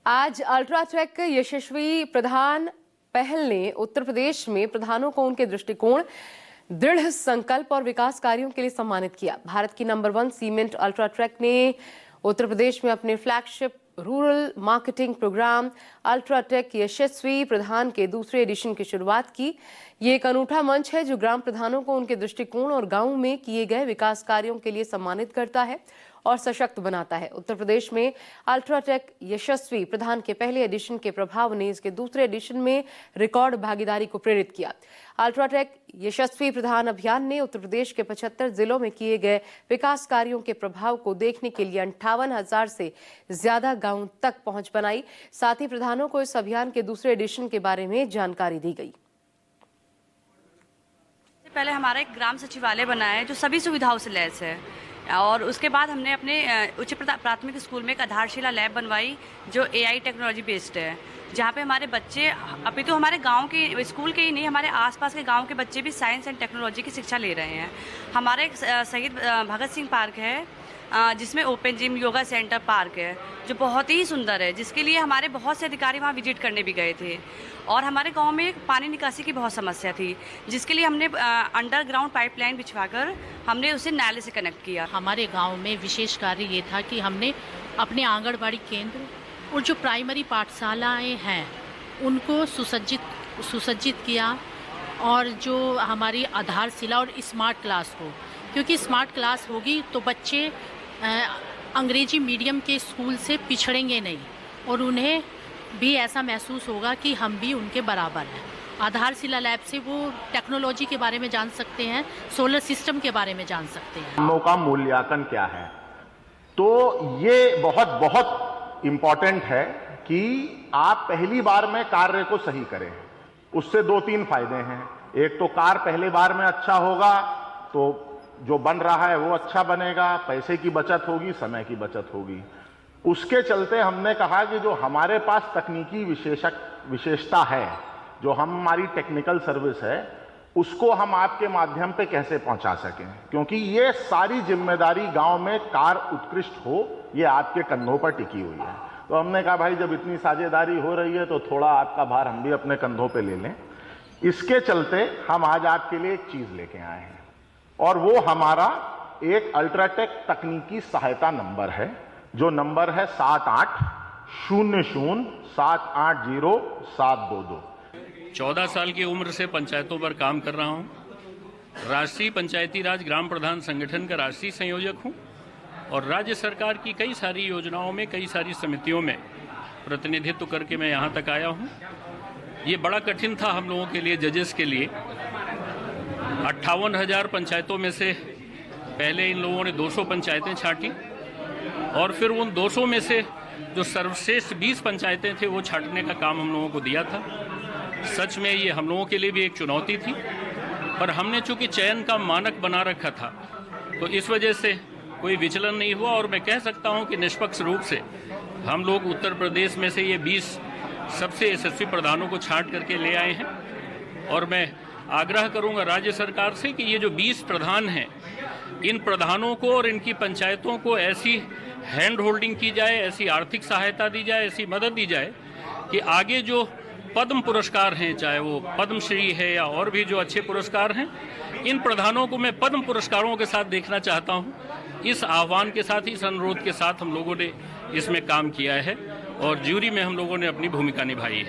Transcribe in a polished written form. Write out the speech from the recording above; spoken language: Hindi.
आज अल्ट्राटेक यशस्वी प्रधान पहल ने उत्तर प्रदेश में प्रधानों को उनके दृष्टिकोण, दृढ़ संकल्प और विकास कार्यों के लिए सम्मानित किया। भारत की नंबर 1 सीमेंट अल्ट्राटेक ने उत्तर प्रदेश में अपने flagship rural marketing programme UltraTech Yashasvi Pradhan के दूसरे एडिशन की शुरुआत की। ये एक अनूठा मंच है जो ग्राम प्रधानों को उनके दृष्टिकोण और गांव में किए गए विकास कार्यों के लिए सम्मानित करता है और सशक्त बनाता है। उत्तर प्रदेश में अल्ट्राटेक यशस्वी प्रधान के पहले एडिशन के प्रभाव ने इसके दूसरे एडिशन में रिकॉर्ड भागीदारी को प्रेरित किया। अल्ट्राटेक यशस्वी प्रधान अभियान ने उत्तर प्रदेश के 75 जिलों में किए गए विकास कार्यों के प्रभाव को देखने के लिए 58,000 से ज्यादा गांव तक पहुंच बनाई। साथ ही प्रधानों को इस अभियान के दूसरे एडिशन के बारे में जानकारी दी गई। पहले हमारा एक ग्राम सचिवालय बना है जो सभी सुविधाओं से लैस है, और उसके बाद हमने अपने उच्च प्राथमिक स्कूल में एक आधारशिला लैब बनवाई जो AI टेक्नोलॉजी बेस्ड है, जहाँ पे हमारे बच्चे अभी तो हमारे गांव के स्कूल के ही नहीं, हमारे आसपास के गांव के बच्चे भी साइंस एंड टेक्नोलॉजी की शिक्षा ले रहे हैं। हमारा एक शहीद भगत सिंह पार्क है जिसमें open gym, yoga centre, park है जो बहुत ही सुंदर है, जिसके लिए हमारे बहुत से अधिकारी वहाँ विजिट करने भी गए थे। और हमारे गांव में पानी निकासी की बहुत समस्या थी, जिसके लिए हमने अंडरग्राउंड पाइपलाइन बिछवाकर हमने उसे नाले से कनेक्ट किया। हमारे गांव में विशेष कार्य ये था कि हमने अपने आंगनबाड़ी केंद्र और जो प्राइमरी पाठशालाएं हैं उनको सुसज्जित किया, और जो हमारी आधारशिला और स्मार्ट क्लास को, क्योंकि स्मार्ट क्लास होगी तो बच्चे अंग्रेजी मीडियम के स्कूल से पिछड़ेंगे नहीं और उन्हें भी ऐसा महसूस होगा कि हम भी उनके बराबर हैं। आधारशिला लैब से वो टेक्नोलॉजी के बारे में जान सकते हैं, सोलर सिस्टम के बारे में जान सकते हैं। कामों का मूल्यांकन क्या है, तो ये बहुत इम्पोर्टेंट है कि आप पहली बार में कार्य को सही करें। उससे 2-3 फायदे हैं। एक तो कार्य पहली बार में अच्छा होगा तो जो बन रहा है वो अच्छा बनेगा, पैसे की बचत होगी, समय की बचत होगी। उसके चलते हमने कहा कि जो हमारे पास तकनीकी विशेषता है, जो हमारी टेक्निकल सर्विस है, उसको हम आपके माध्यम पे कैसे पहुंचा सकें, क्योंकि ये सारी जिम्मेदारी गांव में कार्य उत्कृष्ट हो ये आपके कंधों पर टिकी हुई है। तो हमने कहा भाई जब इतनी साझेदारी हो रही है तो थोड़ा आपका भार हम भी अपने कंधों पे ले लें। इसके चलते हम आज आपके लिए एक चीज लेके आए हैं, और वो हमारा एक अल्ट्राटेक तकनीकी सहायता नंबर है, जो नंबर है 7800780722। 14 साल की उम्र से पंचायतों पर काम कर रहा हूं। राष्ट्रीय पंचायती राज ग्राम प्रधान संगठन का राष्ट्रीय संयोजक हूं और राज्य सरकार की कई सारी योजनाओं में, कई सारी समितियों में प्रतिनिधित्व करके मैं यहां तक आया हूं। ये बड़ा कठिन था हम लोगों के लिए, जजेस के लिए। 58,000 पंचायतों में से पहले इन लोगों ने 200 पंचायतें छांटी और फिर उन 200 में से जो सर्वश्रेष्ठ 20 पंचायतें थे वो छांटने का काम हम लोगों को दिया था। सच में ये हम लोगों के लिए भी एक चुनौती थी, पर हमने चूंकि चयन का मानक बना रखा था तो इस वजह से कोई विचलन नहीं हुआ, और मैं कह सकता हूं कि निष्पक्ष रूप से हम लोग उत्तर प्रदेश में से ये 20 सबसे यशस्वी प्रधानों को छांट करके ले आए हैं। और मैं आग्रह करूंगा राज्य सरकार से कि ये जो 20 प्रधान हैं, इन प्रधानों को और इनकी पंचायतों को ऐसी हैंड होल्डिंग की जाए, ऐसी आर्थिक सहायता दी जाए, ऐसी मदद दी जाए कि आगे जो पद्म पुरस्कार हैं, चाहे वो पद्मश्री है या और भी जो अच्छे पुरस्कार हैं, इन प्रधानों को मैं पद्म पुरस्कारों के साथ देखना चाहता हूं। इस आह्वान के साथ, इस अनुरोध के साथ हम लोगों ने इसमें काम किया है और ज्यूरी में हम लोगों ने अपनी भूमिका निभाई है।